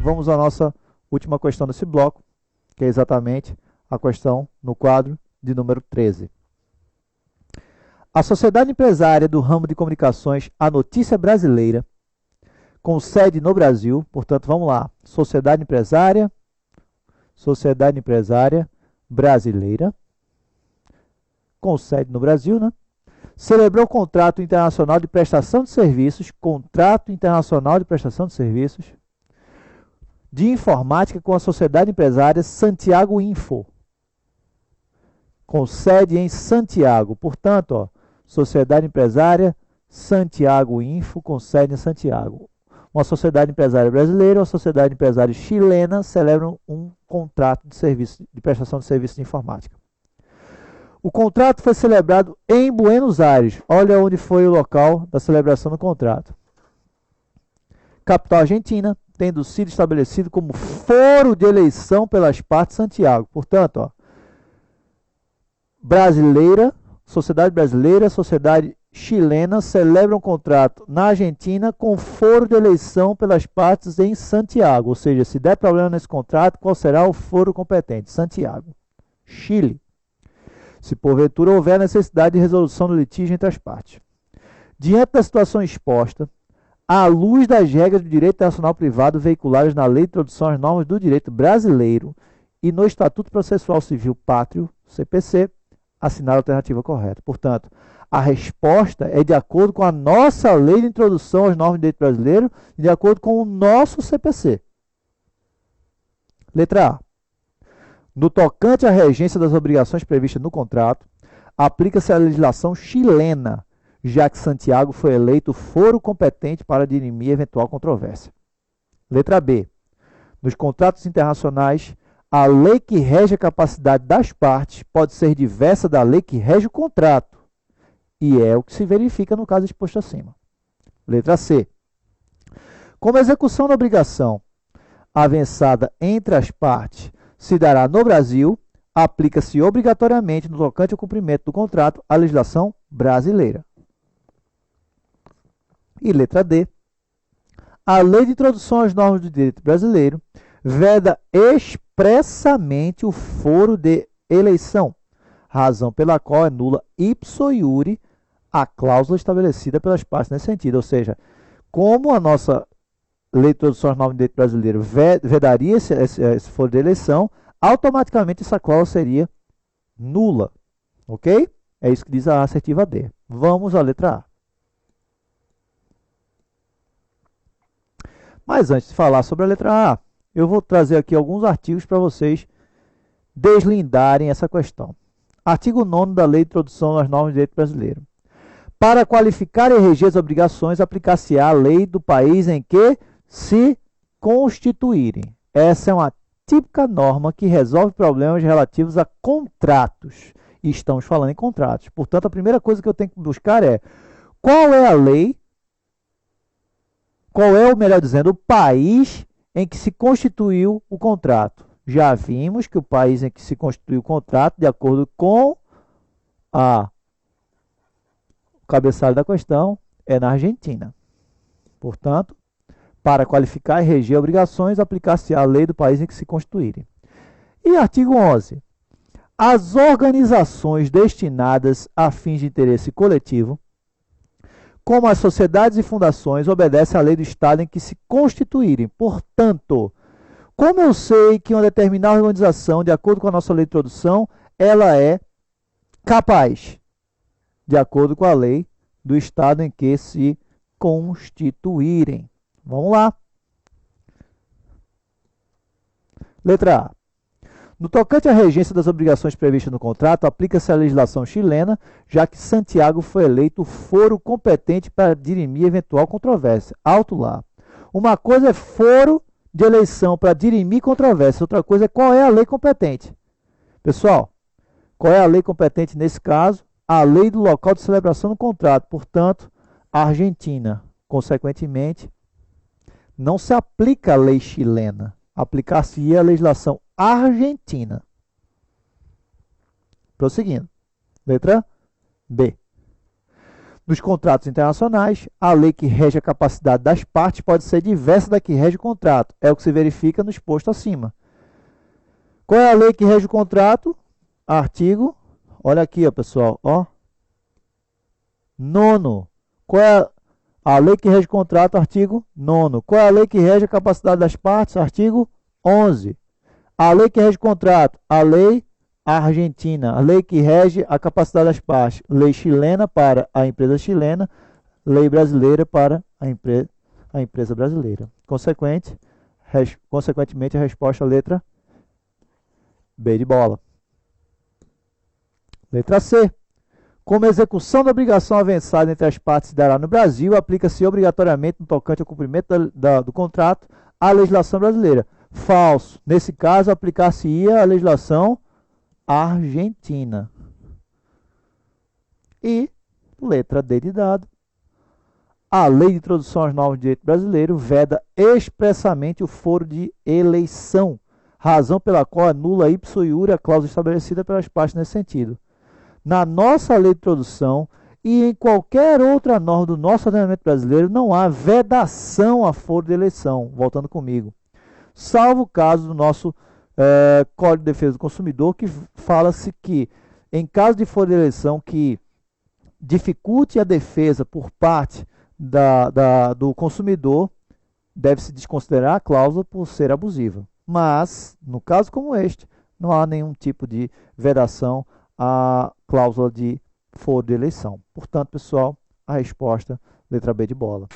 vamos à nossa última questão desse bloco, que é exatamente a questão no quadro de número 13. A sociedade empresária do ramo de comunicações A Notícia Brasileira, com sede no Brasil, portanto, vamos lá, Sociedade Empresária Brasileira, com sede no Brasil, né? Celebrou contrato internacional de prestação de serviços, de informática com a sociedade empresária Santiago Info, com sede em Santiago. Portanto, ó, sociedade empresária Santiago Info, com sede em Santiago. Uma sociedade empresária brasileira e uma sociedade empresária chilena celebram um contrato de prestação de serviços de informática. O contrato foi celebrado em Buenos Aires. Olha onde foi o local da celebração do contrato. Capital argentina, tendo sido estabelecido como foro de eleição pelas partes Santiago. Portanto, ó, sociedade chilena celebram um contrato na Argentina com foro de eleição pelas partes em Santiago. Ou seja, se der problema nesse contrato, qual será o foro competente? Santiago, Chile. Se porventura houver necessidade de resolução do litígio entre as partes. Diante da situação exposta, à luz das regras do direito internacional privado veiculadas na Lei de Introdução às Normas do Direito Brasileiro e no Estatuto Processual Civil Pátrio, CPC, assinar a alternativa correta. Portanto, a resposta é de acordo com a nossa Lei de Introdução às Normas do Direito Brasileiro e de acordo com o nosso CPC. Letra A. No tocante à regência das obrigações previstas no contrato, aplica-se a legislação chilena, já que Santiago foi eleito foro competente para dirimir eventual controvérsia. Letra B. Nos contratos internacionais, a lei que rege a capacidade das partes pode ser diversa da lei que rege o contrato, e é o que se verifica no caso exposto acima. Letra C. Como a execução da obrigação avançada entre as partes se dará no Brasil, aplica-se obrigatoriamente no tocante ao cumprimento do contrato a legislação brasileira. E letra D. A Lei de Introdução às Normas do Direito Brasileiro veda expressamente o foro de eleição, razão pela qual é nula ipso iure a cláusula estabelecida pelas partes nesse sentido. Ou seja, como a nossa Lei de Introdução às Normas do Direito Brasileiro vedaria esse foro de eleição, automaticamente essa cláusula seria nula. Ok? É isso que diz a assertiva D. Vamos à letra A. Mas antes de falar sobre a letra A, eu vou trazer aqui alguns artigos para vocês deslindarem essa questão. Artigo 9º da Lei de Introdução às Normas do Direito Brasileiro. Para qualificar e reger as obrigações, aplicar-se-á a lei do país em que se constituírem. Essa é uma típica norma que resolve problemas relativos a contratos. E estamos falando em contratos. Portanto, a primeira coisa que eu tenho que buscar é qual é a lei, qual é, ou melhor dizendo, o país em que se constituiu o contrato. Já vimos que o país em que se constituiu o contrato, de acordo com o cabeçalho da questão, é na Argentina. Portanto, para qualificar e reger obrigações, aplicar-se a lei do país em que se constituírem. E artigo 11. As organizações destinadas a fins de interesse coletivo, como as sociedades e fundações, obedecem à lei do Estado em que se constituírem. Portanto, como eu sei que uma determinada organização, de acordo com a nossa lei de introdução, ela é capaz, de acordo com a lei do Estado em que se constituírem. Vamos lá. Letra A. No tocante à regência das obrigações previstas no contrato, aplica-se a legislação chilena, já que Santiago foi eleito foro competente para dirimir eventual controvérsia. Alto lá. Uma coisa é foro de eleição para dirimir controvérsia, outra coisa é qual é a lei competente. Pessoal, qual é a lei competente nesse caso? A lei do local de celebração do contrato. Portanto, a Argentina, consequentemente, não se aplica a lei chilena. Aplicar-se-ia a legislação argentina. Prosseguindo. Letra B. Nos contratos internacionais, a lei que rege a capacidade das partes pode ser diversa da que rege o contrato. É o que se verifica no exposto acima. Qual é a lei que rege o contrato? Artigo, olha aqui, ó, pessoal, ó. 9º. Qual é a lei que rege o contrato? Artigo 9º. Qual é a lei que rege a capacidade das partes? Artigo 11º. A lei que rege o contrato? A lei argentina. A lei que rege a capacidade das partes? Lei chilena para a empresa chilena. Lei brasileira para a empresa brasileira. Consequentemente, a resposta é a letra B de bola. Letra C. Como execução da obrigação avançada entre as partes se dará no Brasil, aplica-se obrigatoriamente no tocante ao cumprimento do contrato a legislação brasileira. Falso. Nesse caso, aplicar-se-ia a legislação argentina. E, letra D de dado, a lei de introdução às normas de direito brasileiro veda expressamente o foro de eleição, razão pela qual anula ipso iure a cláusula estabelecida pelas partes nesse sentido. Na nossa lei de introdução e em qualquer outra norma do nosso ordenamento brasileiro não há vedação a foro de eleição, voltando comigo, salvo o caso do nosso Código de Defesa do Consumidor, que fala-se que em caso de foro de eleição que dificulte a defesa por parte do consumidor, deve-se desconsiderar a cláusula por ser abusiva. Mas, no caso como este, não há nenhum tipo de vedação à cláusula de foro de eleição. Portanto, pessoal, a resposta, letra B de bola.